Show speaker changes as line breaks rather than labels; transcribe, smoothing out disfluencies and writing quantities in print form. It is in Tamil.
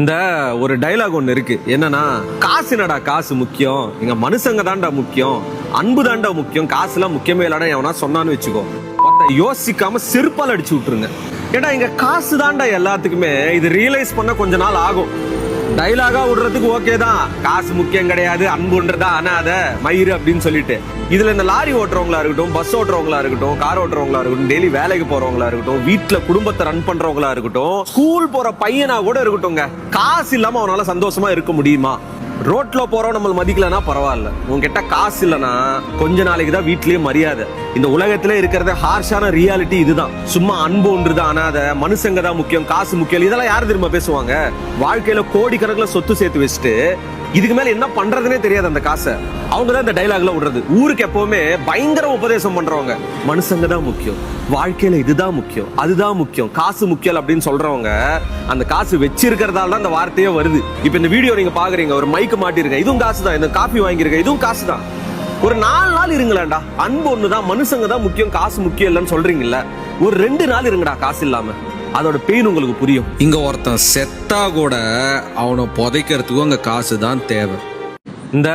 இந்த ஒரு டைலாக் ஒன்று இருக்கு, என்னன்னா காசுனடா காசு முக்கியம், எங்க மனுஷங்க தான்டா முக்கியம், அன்பு தான்டா முக்கியம், காசுலாம் முக்கியமே இல்லடா எவனா சொன்னான்னு வச்சுக்கோ, யோசிக்காம செருப்பால் அடிச்சு விட்டுருங்க. ஏடா இங்க காசு தான்டா எல்லாத்துக்குமே. இது ரியலைஸ் பண்ண கொஞ்ச நாள் ஆகும். டைலாகா விடுறதுக்கு ஓகே தான், காசு முக்கியம் கிடையாது, அன்புன்றதா அனாத மயிறு அப்படின்னு சொல்லிட்டு. இதுல இந்த லாரி ஓட்டுறவங்களா இருக்கட்டும், பஸ் ஓட்டுறவங்களா இருக்கட்டும், கார் ஓட்டுறவங்களா இருக்கட்டும், டெய்லி வேலைக்கு போறவங்களா இருக்கட்டும், வீட்டுல குடும்பத்தை ரன் பண்றவங்களா இருக்கட்டும், ஸ்கூல் போற பையனா கூட இருக்கட்டும்ங்க, காசு இல்லாம அவனால சந்தோஷமா இருக்க முடியுமா? ரோட்ல போறோம் நம்ம மதிக்கலன்னா பரவாயில்ல, உங்ககிட்ட காசு இல்லைன்னா கொஞ்ச நாளைக்கு தான் வீட்லயே மரியாதை. இந்த உலகத்திலே இருக்கிறத ஹார்ஷான ரியாலிட்டி இதுதான். சும்மா அன்பு ஒன்றுதான் அனாத, மனுஷங்க தான் முக்கியம், காசு முக்கியம், இதெல்லாம் யாரு திரும்ப பேசுவாங்க? வாழ்க்கையில கோடிக்கணக்கில் சொத்து சேர்த்து வச்சுட்டு இதுக்கு மேல என்ன பண்றதுனே தெரியாது அந்த காசை. அவங்க தான் இந்த டைலாக்ல விடுறது. ஊருக்கு எப்பவுமே பயங்கர உபதேசம் பண்றவங்க, மனுஷங்க தான் முக்கியம், வாழ்க்கையில இதுதான் முக்கியம், அதுதான் முக்கியம், காசு முக்கியம் அப்படின்னு சொல்றவங்க அந்த காசு வச்சிருக்கிறதால தான் இந்த வார்த்தையே வருது. இப்ப இந்த வீடியோ நீங்க பாக்குறீங்க, ஒரு மைக்கு மாட்டிருக்கேன், இதுவும் காசு தான், இந்த காஃபி வாங்கியிருக்கேன், இதுவும் காசு தான். ஒரு 4 நாள் இருங்களேன்டா, அன்பு ஒண்ணுதான், மனுஷங்க தான் முக்கியம், காசு முக்கியம் இல்லைன்னு சொல்றீங்கல்ல, ஒரு 2 நாள் இருங்கடா காசு இல்லாம, அதோட பெயின் உங்களுக்கு புரியும்.
இங்க ஒருத்தன் செத்தா கூட அவனை புதைக்கிறதுக்கும் அங்க காசு தான் தேவை.
இந்த